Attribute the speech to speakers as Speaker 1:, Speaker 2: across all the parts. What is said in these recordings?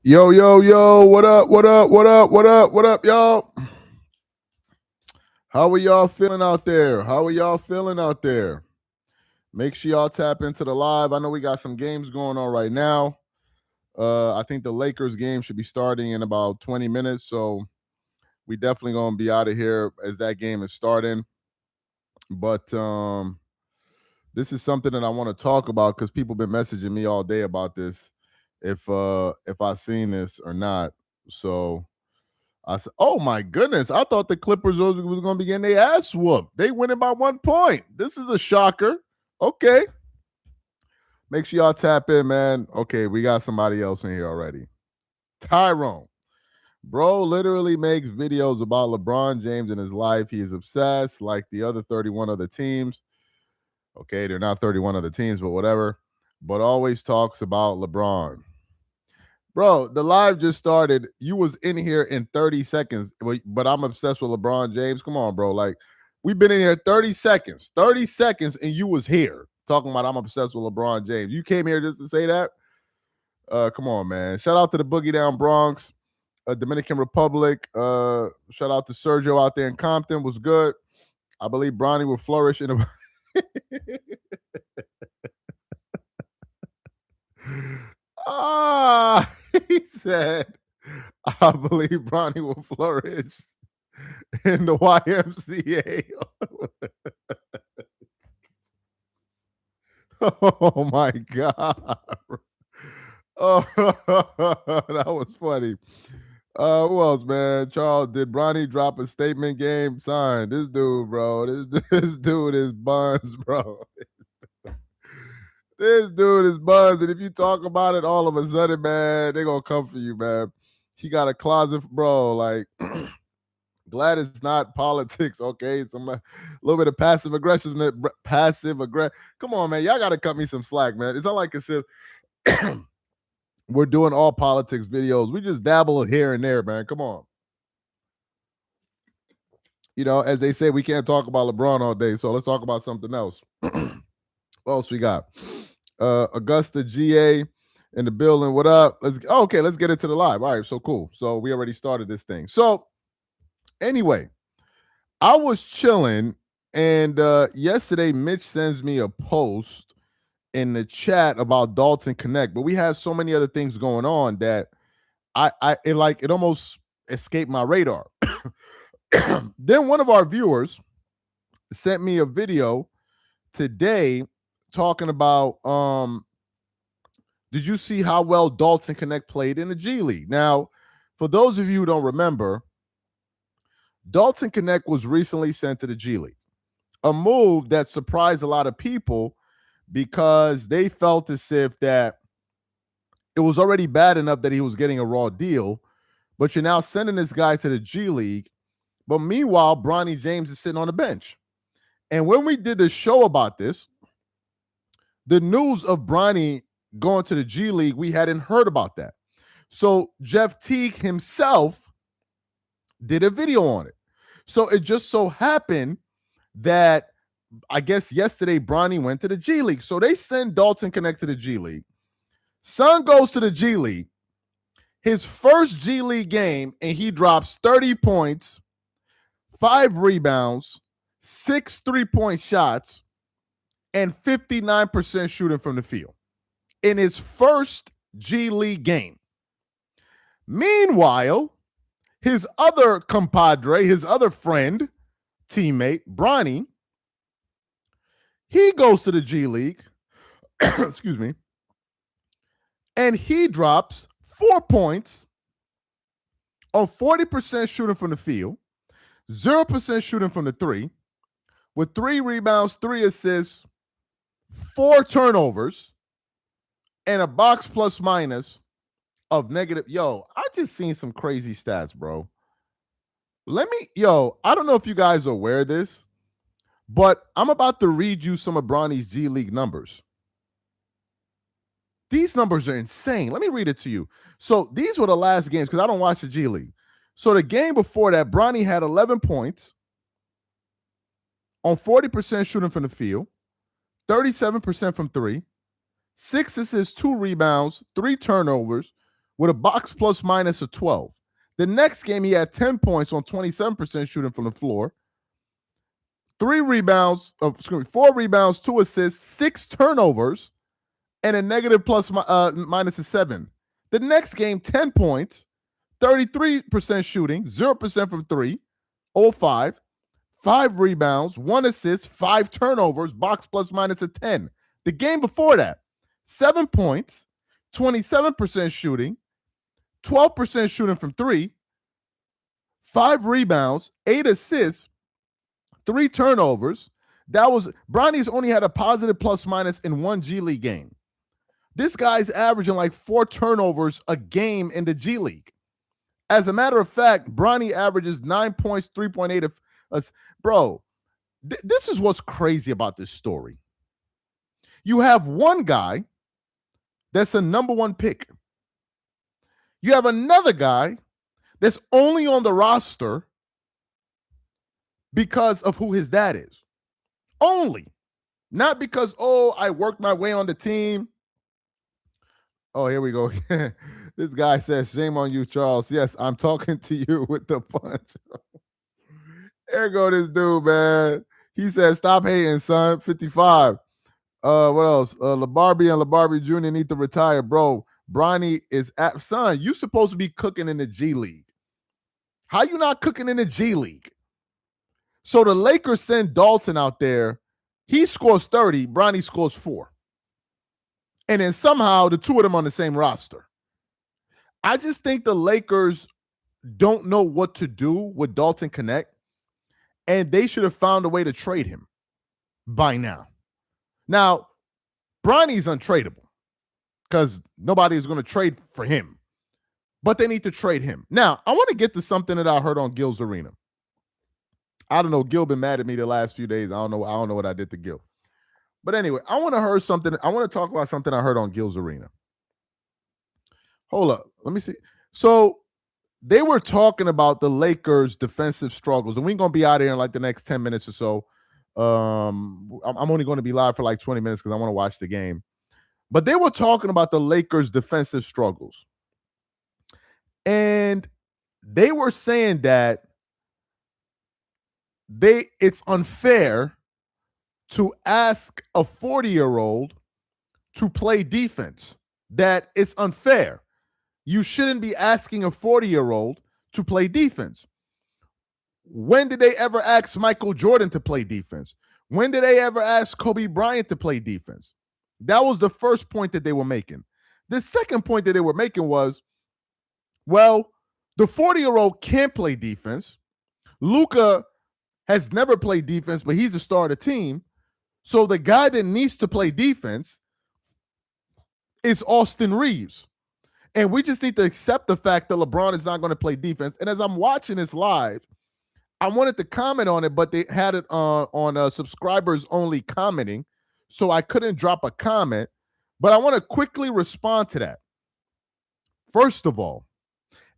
Speaker 1: Yo, yo, yo, what up, what up, what up, what up, what up, y'all? How are y'all feeling out there? How are y'all feeling out there? Make sure y'all tap into the live. I know we got some games going on right now. I think the Lakers game should be starting in about 20 minutes. So we definitely gonna be out of here as that game is starting. But this is something that I want to talk about because people been messaging me all day about this. If I seen this or not. So I said, "Oh my goodness! I thought the Clippers was going to be getting their ass whooped. They winning by 1 point. This is a shocker." Okay, make sure y'all tap in, man. Okay, we got somebody else in here already. Tyrone, bro, literally makes videos about LeBron James and his life. He is obsessed, like the other 31 other teams. Okay, they're not 31 other teams, but whatever. But always talks about LeBron. Bro, the live just started. You was in here in 30 seconds, but I'm obsessed with LeBron James. Come on, bro. Like, we've been in here 30 seconds. 30 seconds, and you was here talking about I'm obsessed with LeBron James. You came here just to say that? Come on, man. Shout out to the Boogie Down Bronx, Dominican Republic. Shout out to Sergio out there in Compton. Was good. I believe Bronny will flourish in a he said, I believe Bronny will flourish in the YMCA. Oh my God. Oh, that was funny. Who else, man? Charles, did Bronny drop a statement game? Son, this dude, bro. This dude is buns, bro. This dude is buzzed, and if you talk about it, all of a sudden, man, they gonna come for you, man. He got a closet, bro. Like, glad it's not politics, okay? Some a little bit of passive aggression, passive aggressive. Come on, man, y'all gotta cut me some slack, man. It's not like it's if we're doing all politics videos. We just dabble here and there, man. Come on. You know, as they say, we can't talk about LeBron all day, so let's talk about something else. What else we got? Augusta GA in the building. What up? Let's get into the live. All right, so cool. So we already started this thing. So anyway, I was chilling, and yesterday Mitch sends me a post in the chat about Dalton Knecht, but we had so many other things going on that it almost escaped my radar. Then one of our viewers sent me a video today talking about did you see how well Dalton Knecht played in the G League? Now, for those of you who don't remember, Dalton Knecht was recently sent to the G League, a move that surprised a lot of people because they felt as if that it was already bad enough that he was getting a raw deal, but you're now sending this guy to the G League. But meanwhile, Bronny James is sitting on the bench. And when we did the show about this, the news of Bronny going to the G League, we hadn't heard about that. So Jeff Teague himself did a video on it. So it just so happened that I guess yesterday Bronny went to the G League. So they send Dalton Knecht to the G League. Son goes to the G League. His first G League game, and he drops 30 points, 5 rebounds, 6 3-point shots, and 59% shooting from the field in his first G League game. Meanwhile, his other compadre, his other friend, teammate, Bronny, he goes to the G League, excuse me, and he drops 4 points on 40% shooting from the field, 0% shooting from the three, with 3 rebounds, 3 assists, 4 turnovers, and a box plus minus of negative. Yo, I just seen some crazy stats, bro. I don't know if you guys are aware of this, but I'm about to read you some of Bronny's G League numbers. These numbers are insane. Let me read it to you. So these were the last games because I don't watch the G League. So the game before that, Bronny had 11 points on 40% shooting from the field, 37% from 3, 6 assists, 2 rebounds, 3 turnovers, with a box plus minus of 12. The next game, he had 10 points on 27% shooting from the floor. 4 rebounds, 2 assists, 6 turnovers, and a negative plus minus of 7. The next game, 10 points, 33% shooting, 0% from 3, 0-5, 5 rebounds, 1 assist, 5 turnovers, box plus minus of 10. The game before that, 7 points, 27% shooting, 12% shooting from 3, 5 rebounds, 8 assists, 3 turnovers. Bronny's only had a positive plus minus in 1 G League game. This guy's averaging like 4 turnovers a game in the G League. As a matter of fact, Bronny averages 9 points, 3.8 of bro. This is what's crazy about this story. You have one guy that's a number 1 pick. You have another guy that's only on the roster because of who his dad is. Only. Not because, I worked my way on the team. Oh, here we go. This guy says, shame on you, Charles. Yes, I'm talking to you with the punch. There go this dude, man. He says, stop hating, son. 55. What else? LaBarbie and LaBarbie Jr. need to retire, bro. Bronny is son, you supposed to be cooking in the G League. How you not cooking in the G League? So the Lakers send Dalton out there. He scores 30. Bronny scores 4. And then somehow the two of them on the same roster. I just think the Lakers don't know what to do with Dalton Knecht, and they should have found a way to trade him by now. Now, Bronny's untradeable because nobody is going to trade for him, but they need to trade him. Now, I want to get to something that I heard on Gil's Arena. I don't know. Gil been mad at me the last few days. I don't know what I did to Gil. But anyway, I want to talk about something I heard on Gil's Arena. Hold up. Let me see. So they were talking about the Lakers' defensive struggles, and we're going to be out here in like the next 10 minutes or so. I'm only going to be live for like 20 minutes because I want to watch the game. But they were talking about the Lakers' defensive struggles. And they were saying that it's unfair to ask a 40-year-old to play defense. That it's unfair. You shouldn't be asking a 40-year-old to play defense. When did they ever ask Michael Jordan to play defense? When did they ever ask Kobe Bryant to play defense? That was the first point that they were making. The second point that they were making was, well, the 40-year-old can't play defense. Luka has never played defense, but he's the star of the team. So the guy that needs to play defense is Austin Reeves. And we just need to accept the fact that LeBron is not going to play defense. And as I'm watching this live, I wanted to comment on it, but they had it on subscribers only commenting, so I couldn't drop a comment. But I want to quickly respond to that. First of all,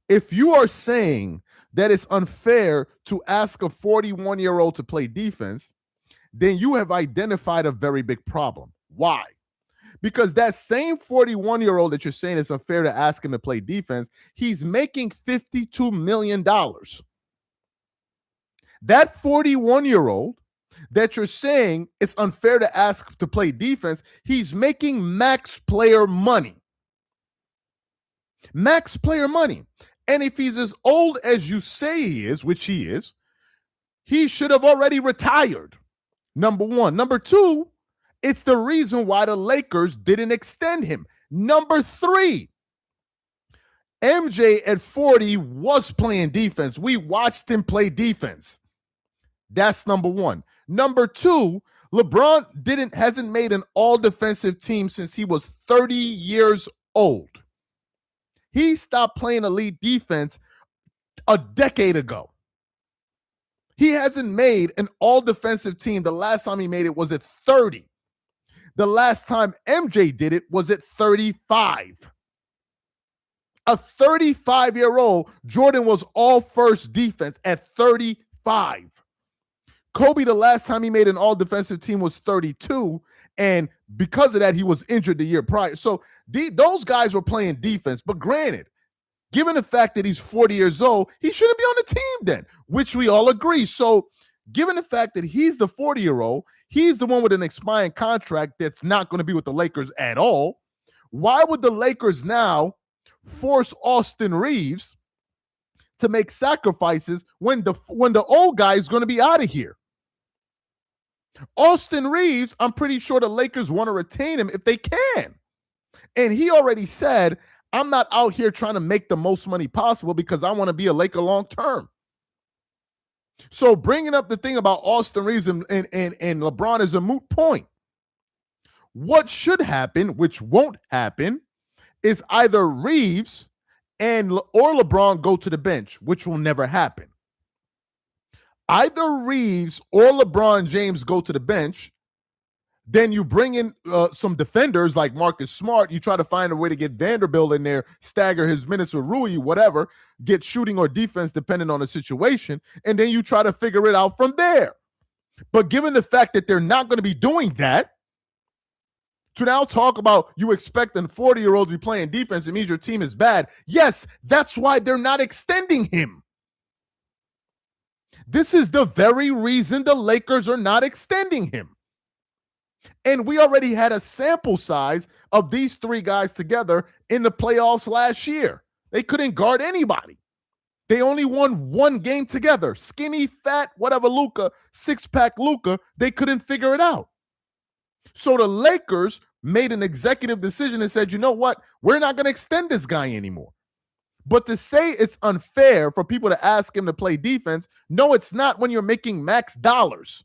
Speaker 1: if you are saying that it's unfair to ask a 41-year-old to play defense, then you have identified a very big problem. Why? Because that same 41-year-old that you're saying it's unfair to ask him to play defense, he's making $52 million. That 41-year-old that you're saying it's unfair to ask to play defense, he's making max player money. Max player money. And if he's as old as you say he is, which he is, he should have already retired. Number one. Number two, it's the reason why the Lakers didn't extend him. Number three, MJ at 40 was playing defense. We watched him play defense. That's number one. Number two, LeBron hasn't made an all-defensive team since he was 30 years old. He stopped playing elite defense a decade ago. He hasn't made an all-defensive team. The last time he made it was at 30. The last time MJ did it was at 35. A 35-year-old, Jordan was all first defense at 35. Kobe, the last time he made an all-defensive team was 32, and because of that, he was injured the year prior. So those guys were playing defense. But granted, Given the fact that he's 40 years old, he shouldn't be on the team then, which we all agree. So given the fact that he's the 40-year-old, he's the one with an expiring contract that's not going to be with the Lakers at all. Why would the Lakers now force Austin Reeves to make sacrifices when the old guy is going to be out of here? Austin Reeves, I'm pretty sure the Lakers want to retain him if they can. And he already said, I'm not out here trying to make the most money possible because I want to be a Laker long term. So bringing up the thing about Austin Reeves and LeBron is a moot point. What should happen, which won't happen, is either Reeves or LeBron go to the bench, which will never happen. Either Reeves or LeBron James go to the bench, then you bring in some defenders like Marcus Smart. You try to find a way to get Vanderbilt in there, stagger his minutes with Rui, whatever, get shooting or defense depending on the situation, and then you try to figure it out from there. But given the fact that they're not going to be doing that, to now talk about you expect a 40-year-old to be playing defense, it means your team is bad. Yes, that's why they're not extending him. This is the very reason the Lakers are not extending him. And we already had a sample size of these three guys together in the playoffs last year. They couldn't guard anybody. They only won one game together. Skinny, fat, whatever Luka, six-pack Luka, they couldn't figure it out. So the Lakers made an executive decision and said, you know what? We're not going to extend this guy anymore. But to say it's unfair for people to ask him to play defense, no, it's not when you're making max dollars.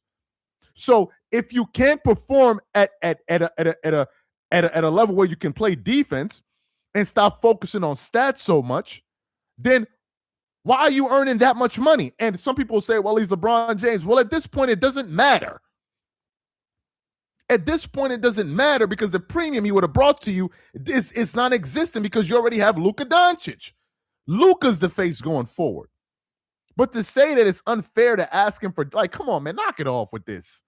Speaker 1: So if you can't perform at a level where you can play defense and stop focusing on stats so much, then why are you earning that much money? And some people say, well, he's LeBron James. Well, at this point, it doesn't matter. At this point, it doesn't matter because the premium he would have brought to you is non-existent because you already have Luka Doncic. Luka's the face going forward. But to say that it's unfair to ask him for, like, come on, man, knock it off with this.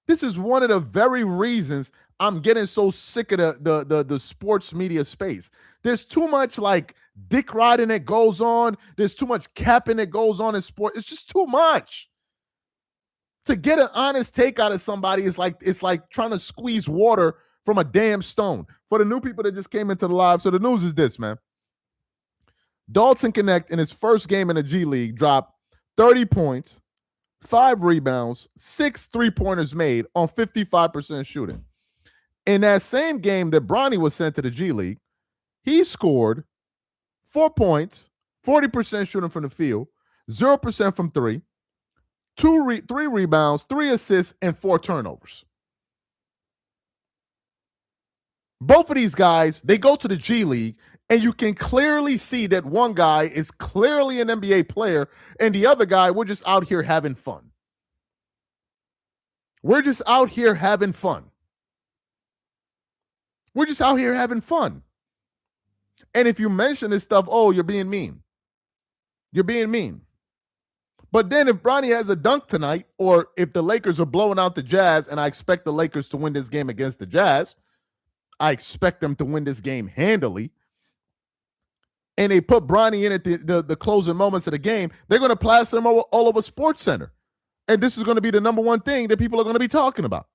Speaker 1: This is one of the very reasons I'm getting so sick of the sports media space. There's too much like dick riding that goes on. There's too much capping that goes on in sports. It's just too much. To get an honest take out of somebody is like it's like trying to squeeze water from a damn stone. For the new people that just came into the live, so the news is this, man. Dalton Knecht in his first game in the G League dropped 30 points, 5 rebounds, 6 3-pointers made on 55% shooting. In that same game that Bronny was sent to the G League, he scored 4 points, 40% shooting from the field, 0% from 3, 3 rebounds, 3 assists, and 4 turnovers. Both of these guys, they go to the G League, and you can clearly see that one guy is clearly an NBA player, and the other guy, we're just out here having fun. We're just out here having fun. We're just out here having fun. And if you mention this stuff, oh, you're being mean. You're being mean. But then if Bronny has a dunk tonight, or if the Lakers are blowing out the Jazz, and I expect the Lakers to win this game against the Jazz, I expect them to win this game handily, and they put Bronny in at the closing moments of the game, they're going to plaster him all over SportsCenter. And this is going to be the number one thing that people are going to be talking about.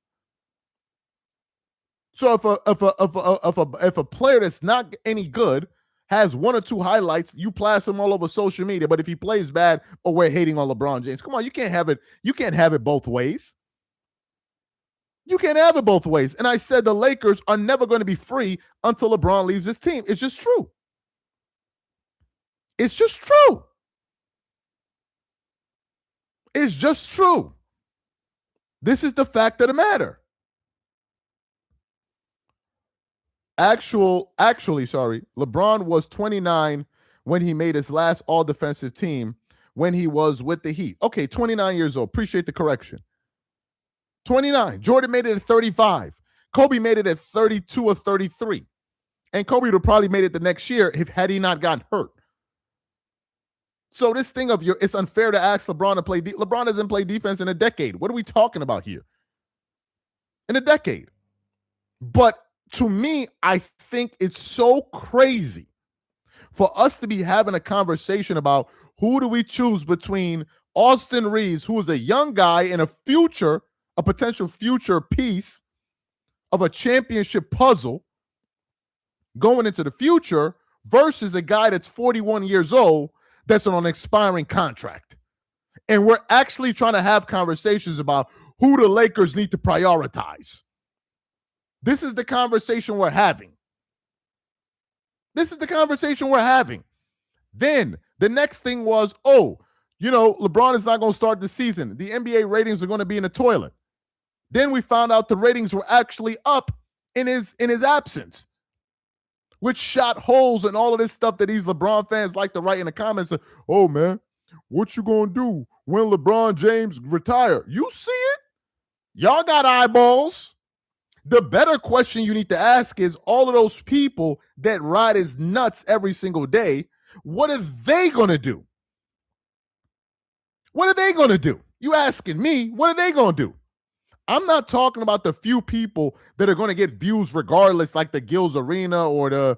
Speaker 1: So if a player that's not any good has 1 or 2 highlights, you plaster him all over social media. But if he plays bad, oh, we're hating on LeBron James. Come on, you can't have it. You can't have it both ways. You can't have it both ways. And I said the Lakers are never going to be free until LeBron leaves this team. It's just true. It's just true. It's just true. This is the fact of the matter. Actually, LeBron was 29 when he made his last all-defensive team when he was with the Heat. Okay, 29 years old. Appreciate the correction. 29. Jordan made it at 35. Kobe made it at 32 or 33. And Kobe would have probably made it the next year had he not gotten hurt. So this thing of it's unfair to ask LeBron to play. LeBron doesn't play defense in a decade. What are we talking about here? In a decade. But to me, I think it's so crazy for us to be having a conversation about who do we choose between Austin Reeves, who is a young guy and a potential future piece of a championship puzzle going into the future, versus a guy that's 41 years old that's on an expiring contract. And we're actually trying to have conversations about who the Lakers need to prioritize. This is the conversation we're having. This is the conversation we're having. Then the next thing was, LeBron is not going to start the season. The NBA ratings are going to be in the toilet. Then we found out the ratings were actually up in his absence, which shot holes in all of this stuff that these LeBron fans like to write in the comments. Oh, man, what you going to do when LeBron James retire? You see it? Y'all got eyeballs. The better question you need to ask is all of those people that ride his nuts every single day, what are they going to do? What are they going to do? You asking me, what are they going to do? I'm not talking about the few people that are going to get views regardless, like the Gills Arena or the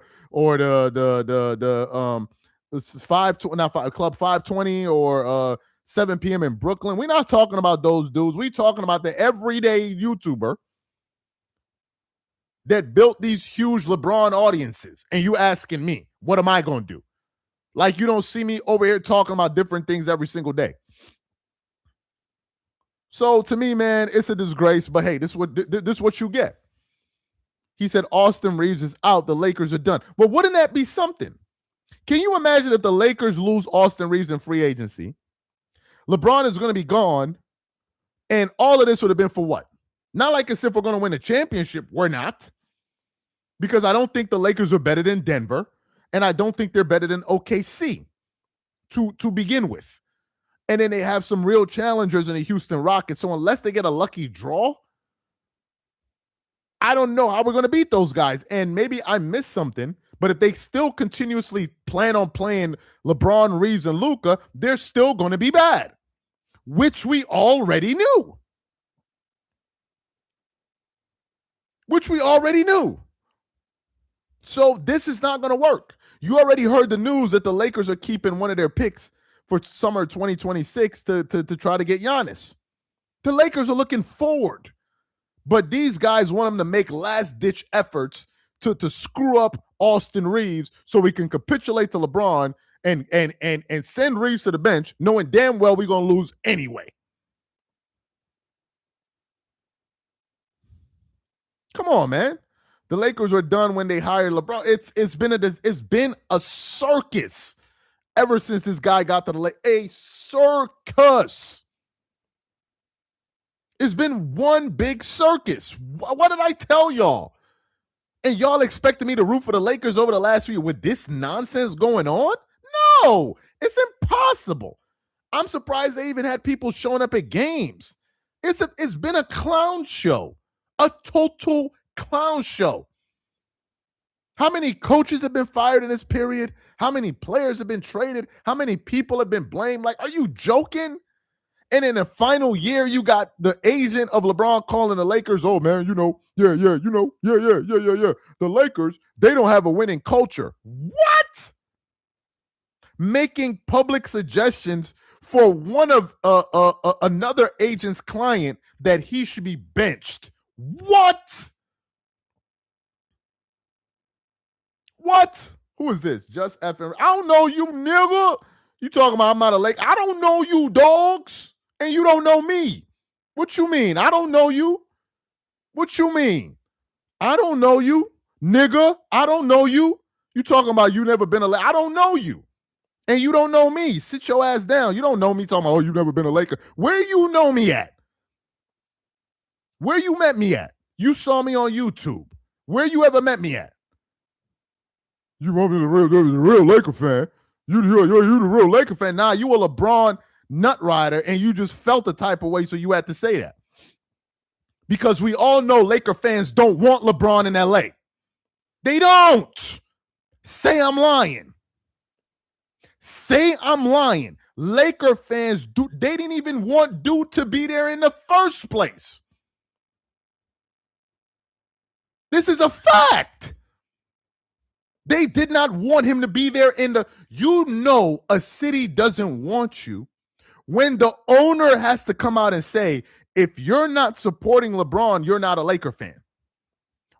Speaker 1: Club 520 or 7 p.m. in Brooklyn. We're not talking about those dudes. We're talking about the everyday YouTuber that built these huge LeBron audiences. And you asking me, what am I going to do? Like, you don't see me over here talking about different things every single day. So to me, man, it's a disgrace. But hey, this is what you get. He said Austin Reeves is out. The Lakers are done. But wouldn't that be something? Can you imagine if the Lakers lose Austin Reeves in free agency? LeBron is going to be gone. And all of this would have been for what? Not like as if we're going to win a championship. We're not. Because I don't think the Lakers are better than Denver. And I don't think they're better than OKC to begin with. And then they have some real challengers in the Houston Rockets. So unless they get a lucky draw, I don't know how we're going to beat those guys. And maybe I missed something, but if they still continuously plan on playing LeBron, Reeves, and Luka, they're still going to be bad, which we already knew. So this is not going to work. You already heard the news that the Lakers are keeping one of their picks for summer 2026 to try to get Giannis. The Lakers are looking forward, but these guys want them to make last-ditch efforts to screw up Austin Reeves so we can capitulate to LeBron and send Reeves to the bench, knowing damn well we're going to lose anyway. Come on, man. The Lakers were done when they hired LeBron. It's been a circus ever since this guy got to the Lakers. A circus. It's been one big circus. What did I tell y'all? And y'all expected me to root for the Lakers over the last few years with this nonsense going on? No, it's impossible. I'm surprised they even had people showing up at games. It's been a clown show. A total clown show. How many coaches have been fired in this period? How many players have been traded? How many people have been blamed? Like, are you joking? And in the final year, you got the agent of LeBron calling the Lakers, oh, man, yeah. The Lakers, they don't have a winning culture. What? Making public suggestions for one of another agent's client that he should be benched. What? Who is this? Just effing. I don't know you, nigga. You talking about I'm not a Laker. I don't know you, dogs. And you don't know me. What you mean? I don't know you. What you mean? I don't know you, nigga. I don't know you. You talking about you never been a Laker. I don't know you. And you don't know me. Sit your ass down. You don't know me talking about, oh, you never been a Laker. Where you know me at? Where you met me at? You saw me on YouTube. Where you ever met me at? You want me the real Laker fan? You the real Laker fan. Nah, you a LeBron nut rider, and you just felt the type of way, so you had to say that. Because we all know Laker fans don't want LeBron in LA. They don't. Say I'm lying. Say I'm lying. Laker fans, they didn't even want dude to be there in the first place. This is a fact. They did not want him to be there a city doesn't want you when the owner has to come out and say, if you're not supporting LeBron, you're not a Laker fan.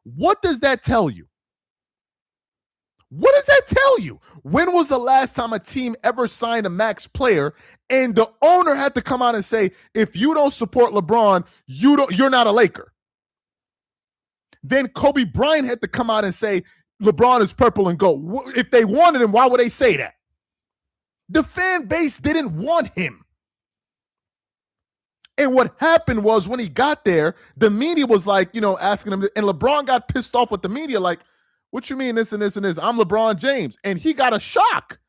Speaker 1: What does that tell you? What does that tell you? When was the last time a team ever signed a max player and the owner had to come out and say, if you don't support LeBron, you're not a Laker? Then Kobe Bryant had to come out and say, LeBron is purple and gold. If they wanted him, why would they say that? The fan base didn't want him. And what happened was when he got there, the media was like, asking him, and LeBron got pissed off with the media, like, what you mean this and this and this? I'm LeBron James. And he got a shock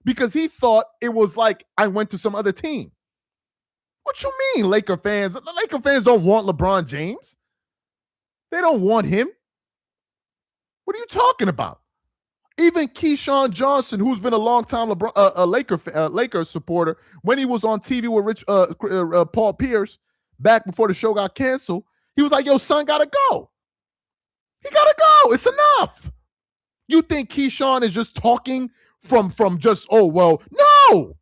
Speaker 1: because he thought it was like I went to some other team. What you mean, Laker fans? The Laker fans don't want LeBron James. They don't want him. What are you talking about? Even Keyshawn Johnson, who's been a long-time Laker supporter, when he was on TV with Paul Pierce back before the show got canceled, he was like, yo, son gotta go. He gotta go. It's enough. You think Keyshawn is just talking from just, oh, well, no.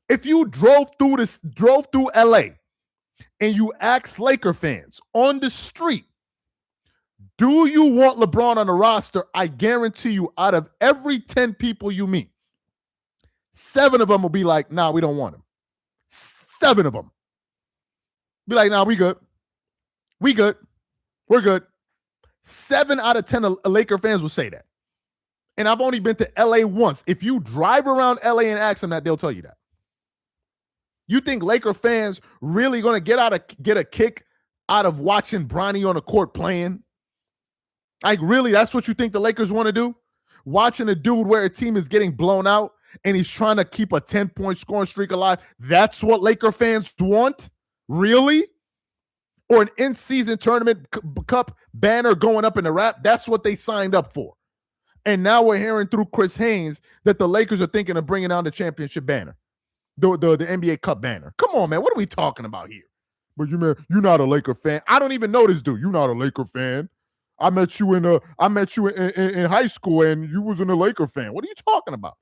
Speaker 1: If you drove through LA and you asked Laker fans on the street, do you want LeBron on the roster? I guarantee you, out of every 10 people you meet, 7 of them will be like, nah, we don't want him. 7 of them. Be like, nah, we good. We good. We're good. 7 out of 10 Laker fans will say that. And I've only been to LA once. If you drive around LA and ask them that, they'll tell you that. You think Laker fans really going to get a kick out of watching Bronny on the court playing? Like, really, that's what you think the Lakers want to do? Watching a dude where a team is getting blown out and he's trying to keep a 10-point scoring streak alive. That's what Laker fans want? Really? Or an in-season tournament cup banner going up in the wrap? That's what they signed up for. And now we're hearing through Chris Haynes that the Lakers are thinking of bringing down the championship banner, the NBA Cup banner. Come on, man. What are we talking about here? But you're not a Laker fan. I don't even know this dude. You're not a Laker fan. I met you in high school and you wasn't a Laker fan. What are you talking about?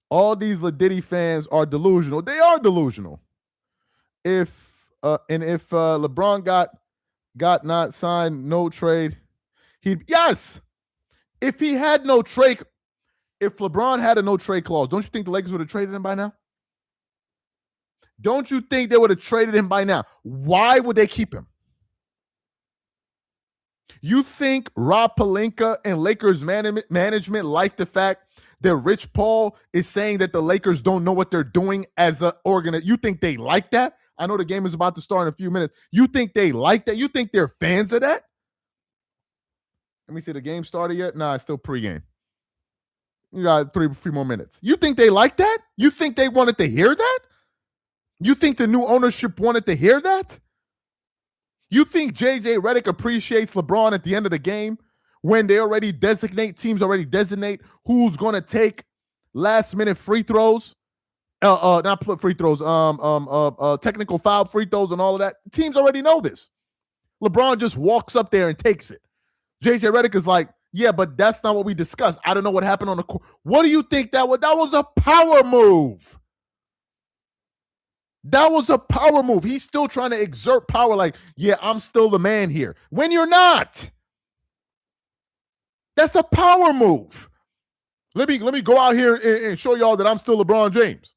Speaker 1: All these Ladiddy fans are delusional. They are delusional. If LeBron got not signed, no trade, yes. If he had no trade, if LeBron had a no trade clause, don't you think the Lakers would have traded him by now? Don't you think they would have traded him by now? Why would they keep him? You think Rob Pelinka and Lakers management like the fact that Rich Paul is saying that the Lakers don't know what they're doing as an organization? You think they like that? I know the game is about to start in a few minutes. You think they like that? You think they're fans of that? Let me see, the game started yet? Nah, it's still pregame. You got three more minutes. You think they like that? You think they wanted to hear that? You think the new ownership wanted to hear that? You think JJ Redick appreciates LeBron at the end of the game when teams already designate who's going to take last-minute free throws? Not free throws, technical foul free throws and all of that. Teams already know this. LeBron just walks up there and takes it. JJ Redick is like, yeah, but that's not what we discussed. I don't know what happened on the court. What do you think that was? That was a power move. That was a power move. He's still trying to exert power like, yeah, I'm still the man here. When you're not. That's a power move. Let me go out here and show y'all that I'm still LeBron James.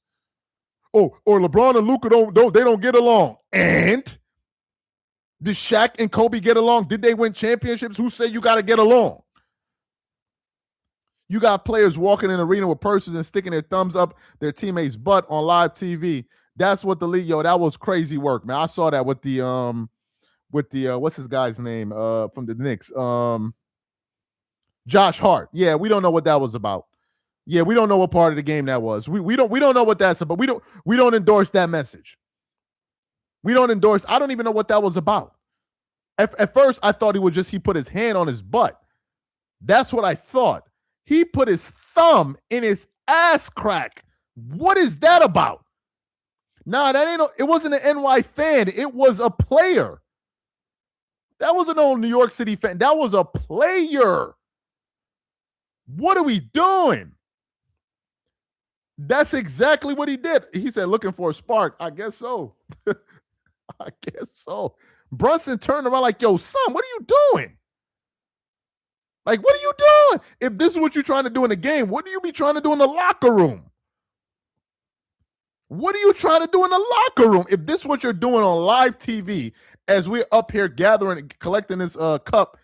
Speaker 1: Oh, or LeBron and Luka don't get along. And did Shaq and Kobe get along? Did they win championships? Who said you got to get along? You got players walking in the arena with purses and sticking their thumbs up their teammates' butt on live TV. That's what the league, that was crazy work, man. I saw that with the what's his guy's name from the Knicks? Josh Hart. Yeah, we don't know what that was about. Yeah, we don't know what part of the game that was. We don't know what that's about. We don't endorse that message. We don't endorse. I don't even know what that was about. At first, I thought he put his hand on his butt. That's what I thought. He put his thumb in his ass crack. What is that about? Nah, it wasn't an NY fan. It was a player. That wasn't no New York City fan. That was a player. What are we doing? That's exactly what he did. He said, looking for a spark. I guess so. I guess so. Brunson turned around like, yo, son, what are you doing? Like, what are you doing? If this is what you're trying to do in the game, what do you be trying to do in the locker room? What are you trying to do in the locker room? If this is what you're doing on live TV as we're up here gathering, collecting this cup,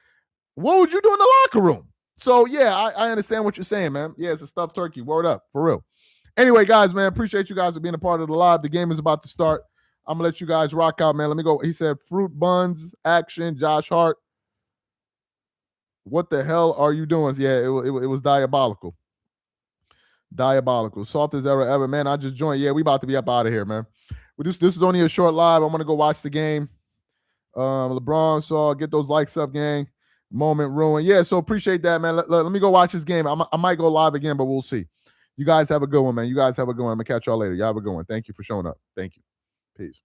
Speaker 1: what would you do in the locker room? So, yeah, I understand what you're saying, man. Yeah, it's a stuffed turkey. Word up, for real. Anyway, guys, man, appreciate you guys for being a part of the live. The game is about to start. I'm going to let you guys rock out, man. Let me go. He said fruit buns, action, Josh Hart. What the hell are you doing? Yeah, it was diabolical. Diabolical. Softest ever, man. I just joined. Yeah, we about to be up out of here, man. This is only a short live. I'm going to go watch the game. LeBron saw, get those likes up, gang. Moment ruined. Yeah, so appreciate that, man. Let me go watch this game. I might go live again, but we'll see. You guys have a good one, man. You guys have a good one. I'm going to catch y'all later. Y'all have a good one. Thank you for showing up. Thank you. Peace.